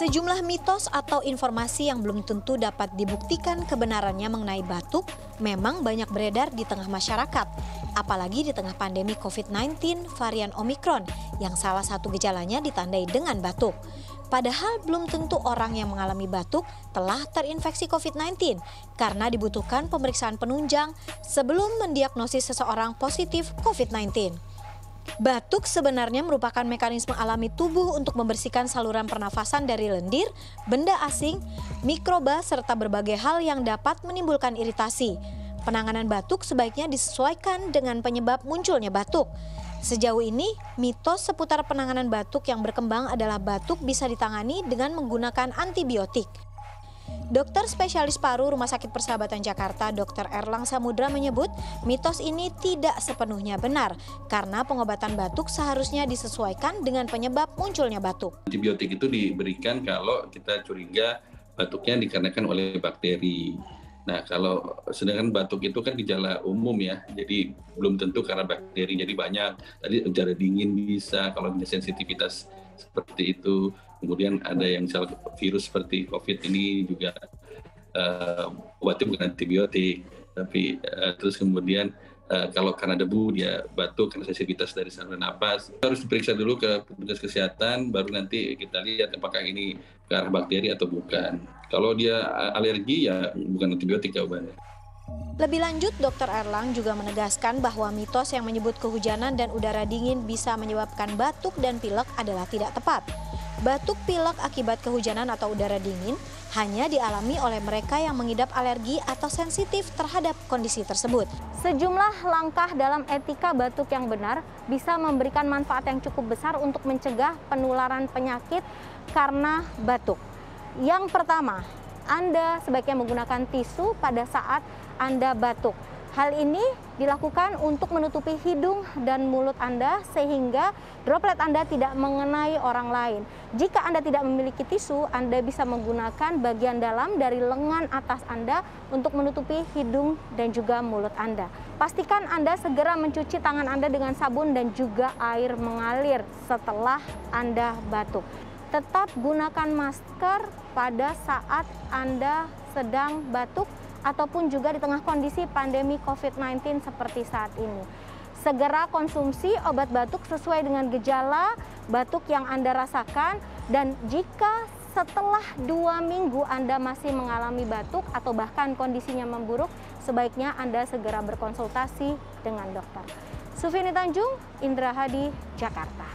Sejumlah mitos atau informasi yang belum tentu dapat dibuktikan kebenarannya mengenai batuk memang banyak beredar di tengah masyarakat, apalagi di tengah pandemi COVID-19 varian Omikron yang salah satu gejalanya ditandai dengan batuk. Padahal belum tentu orang yang mengalami batuk telah terinfeksi COVID-19 karena dibutuhkan pemeriksaan penunjang sebelum mendiagnosis seseorang positif COVID-19. Batuk sebenarnya merupakan mekanisme alami tubuh untuk membersihkan saluran pernafasan dari lendir, benda asing, mikroba, serta berbagai hal yang dapat menimbulkan iritasi. Penanganan batuk sebaiknya disesuaikan dengan penyebab munculnya batuk. Sejauh ini, mitos seputar penanganan batuk yang berkembang adalah batuk bisa ditangani dengan menggunakan antibiotik. Dokter spesialis paru Rumah Sakit Persahabatan Jakarta, Dr. Erlang Samudra menyebut mitos ini tidak sepenuhnya benar karena pengobatan batuk seharusnya disesuaikan dengan penyebab munculnya batuk. Antibiotik itu diberikan kalau kita curiga batuknya dikarenakan oleh bakteri. Nah, kalau sedangkan batuk itu kan gejala umum ya, jadi belum tentu karena bakteri, jadi banyak. Tadi udara dingin bisa, kalau punya sensitivitas seperti itu. Kemudian ada yang virus seperti COVID ini juga obatnya bukan antibiotik, tapi terus kemudian kalau karena debu dia batuk karena sensitivitas dari saluran napas. Harus diperiksa dulu ke petugas kesehatan, baru nanti kita lihat apakah ini ke arah bakteri atau bukan. Kalau dia alergi ya bukan antibiotik jawabannya. Lebih lanjut, Dr. Erlang juga menegaskan bahwa mitos yang menyebut kehujanan dan udara dingin bisa menyebabkan batuk dan pilek adalah tidak tepat. Batuk pilek akibat kehujanan atau udara dingin hanya dialami oleh mereka yang mengidap alergi atau sensitif terhadap kondisi tersebut. Sejumlah langkah dalam etika batuk yang benar bisa memberikan manfaat yang cukup besar untuk mencegah penularan penyakit karena batuk. Yang pertama, Anda sebaiknya menggunakan tisu pada saat Anda batuk. Hal ini dilakukan untuk menutupi hidung dan mulut Anda sehingga droplet Anda tidak mengenai orang lain. Jika Anda tidak memiliki tisu, Anda bisa menggunakan bagian dalam dari lengan atas Anda untuk menutupi hidung dan juga mulut Anda. Pastikan Anda segera mencuci tangan Anda dengan sabun dan juga air mengalir setelah Anda batuk. Tetap gunakan masker pada saat Anda sedang batuk ataupun juga di tengah kondisi pandemi COVID-19 seperti saat ini. Segera konsumsi obat batuk sesuai dengan gejala batuk yang Anda rasakan, dan jika setelah 2 minggu Anda masih mengalami batuk atau bahkan kondisinya memburuk, sebaiknya Anda segera berkonsultasi dengan dokter. Sufini Tanjung, Indra Hadi, Jakarta.